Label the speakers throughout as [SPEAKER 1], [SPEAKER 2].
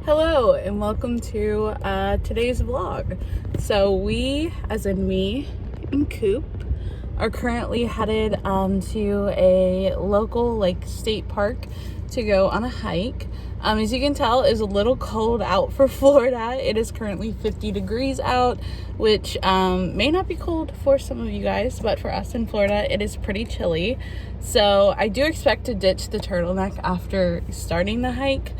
[SPEAKER 1] Hello and welcome to today's vlog. So we, as in me and Coop, are currently headed to a local state park to go on a hike. As you can tell, it's a little cold out for Florida. It is currently 50 degrees out, which may not be cold for some of you guys, but for us in Florida, it is pretty chilly. So I do expect to ditch the turtleneck after starting the hike.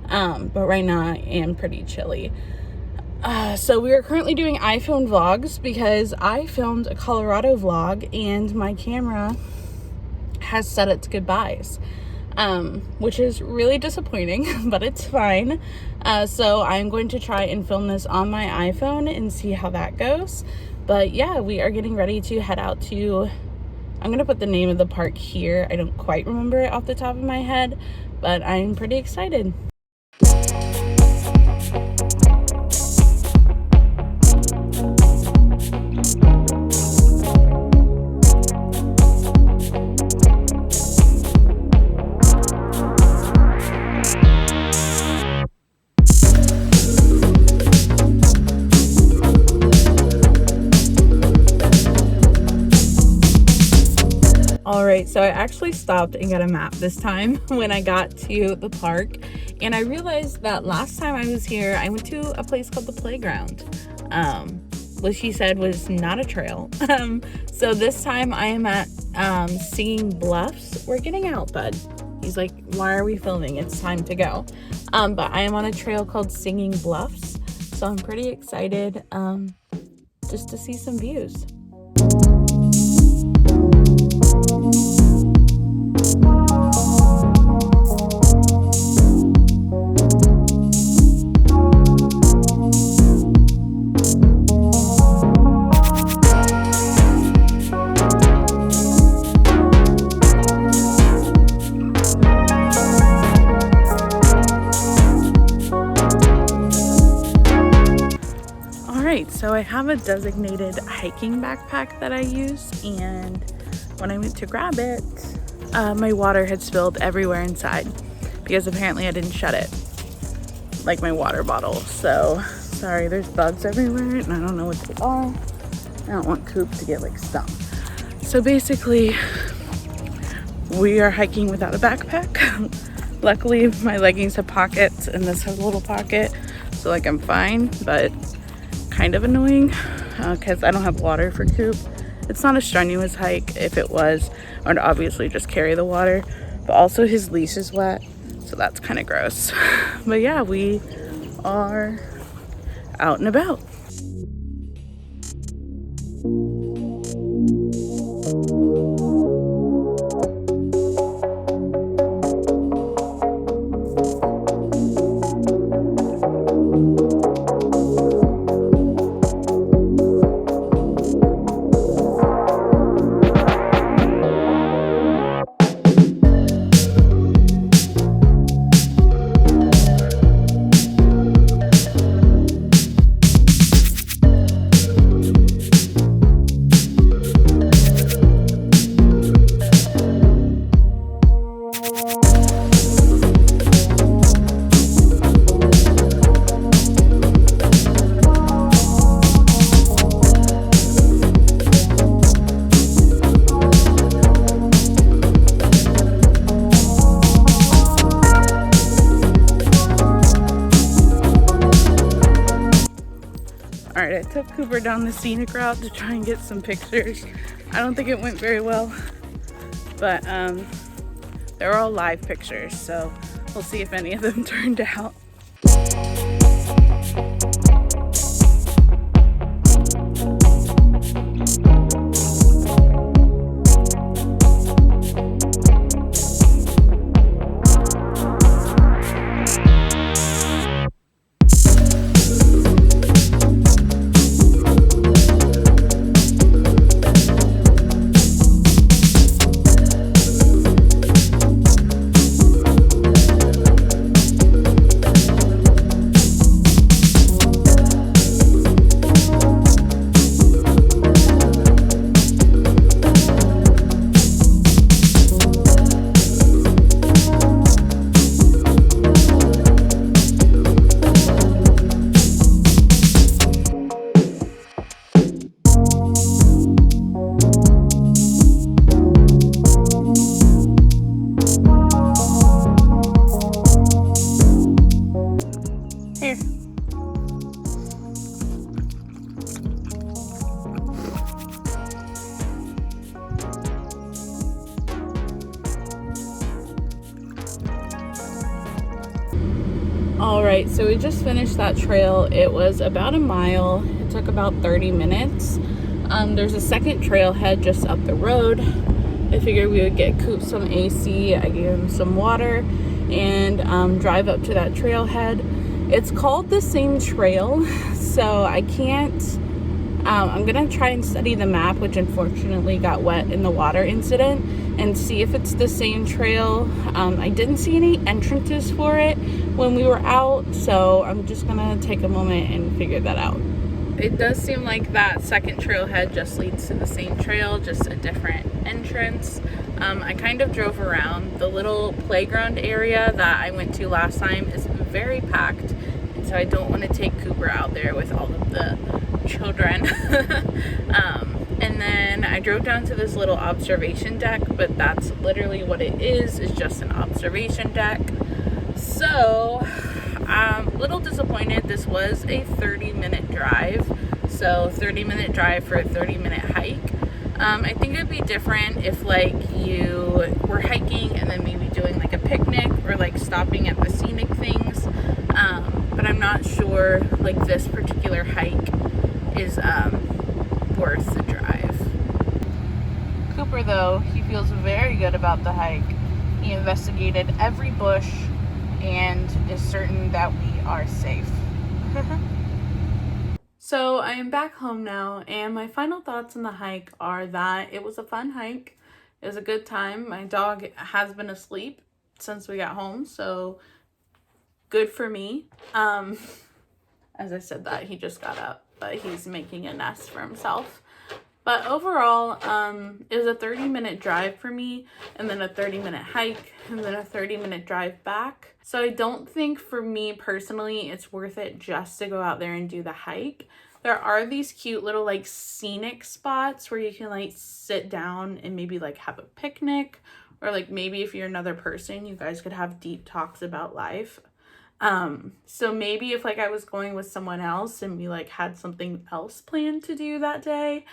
[SPEAKER 1] But right now I am pretty chilly. So we are currently doing iPhone vlogs because I filmed a Colorado vlog and my camera has said its goodbyes, which is really disappointing, but it's fine. So I'm going to try and film this on my iPhone and see how that goes. But yeah, we are getting ready to head out to, I'm going to put the name of the park here. I don't quite remember it off the top of my head, but I'm pretty excited. Alright, so I actually stopped and got a map this time when I got to the park, and I realized that last time I was here I went to a place called the Playground, which he said was not a trail. So this time I am at Singing Bluffs. We're getting out, bud. He's like, why are we filming? It's time to go. But I am on a trail called Singing Bluffs, so I'm pretty excited just to see some views. So I have a designated hiking backpack that I use, and when I went to grab it, my water had spilled everywhere inside because apparently I didn't shut it, like my water bottle. So sorry, there's bugs everywhere and I don't know what they are. I don't want Coop to get stung. So basically we are hiking without a backpack. Luckily my leggings have pockets and this has a little pocket, so I'm fine, but kind of annoying because I don't have water for Coop. It's not a strenuous hike. If it was, I would obviously just carry the water, but also his leash is wet, so that's kind of gross. But yeah, we are out and about. Alright, I took Cooper down the scenic route to try and get some pictures. I don't think it went very well, but they're all live pictures, so we'll see if any of them turned out. Alright, so we just finished that trail. It was about a mile. It took about 30 minutes. There's a second trailhead just up the road. I figured we would get Coop some AC. I gave him some water and drive up to that trailhead. It's called the same trail, so I can't... I'm gonna try and study the map, which unfortunately got wet in the water incident, and see if it's the same trail. I didn't see any entrances for it when we were out, so I'm just gonna take a moment and figure that out. It does seem like that second trailhead just leads to the same trail, just a different entrance. I kind of drove around. The little playground area that I went to last time is very packed, and so I don't want to take Cooper out there with all of the children. And then I drove down to this little observation deck, but that's literally what it is just an observation deck. So I'm a little disappointed. This was a 30-minute drive, so 30-minute drive for a 30-minute hike. I think it'd be different if like you were hiking and then maybe doing like a picnic or like stopping at the scenic things, but I'm not sure like this particular hike is worth the drive. Cooper, though, he feels very good about the hike. He investigated every bush and is certain that we are safe. So I am back home now, and my final thoughts on the hike are that it was a fun hike. It was a good time. My dog has been asleep since we got home, so good for me. As I said that, he just got up, but he's making a nest for himself. But overall, it was a 30-minute drive for me, and then a 30-minute hike, and then a 30-minute drive back. So I don't think for me personally, it's worth it just to go out there and do the hike. There are these cute little like scenic spots where you can like sit down and maybe like have a picnic, or like maybe if you're another person, you guys could have deep talks about life. So maybe if like I was going with someone else and we like had something else planned to do that day.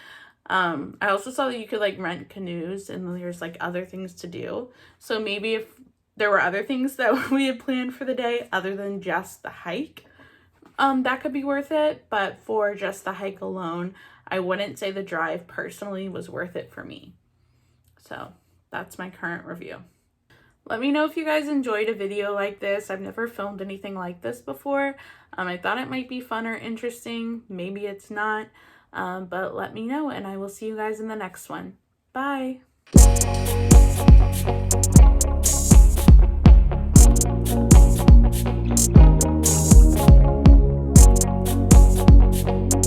[SPEAKER 1] I also saw that you could like rent canoes and there's like other things to do. So maybe if there were other things that we had planned for the day other than just the hike, that could be worth it. But for just the hike alone, I wouldn't say the drive personally was worth it for me. So that's my current review. Let me know if you guys enjoyed a video like this. I've never filmed anything like this before. I thought it might be fun or interesting. Maybe it's not. But let me know, and I will see you guys in the next one. Bye!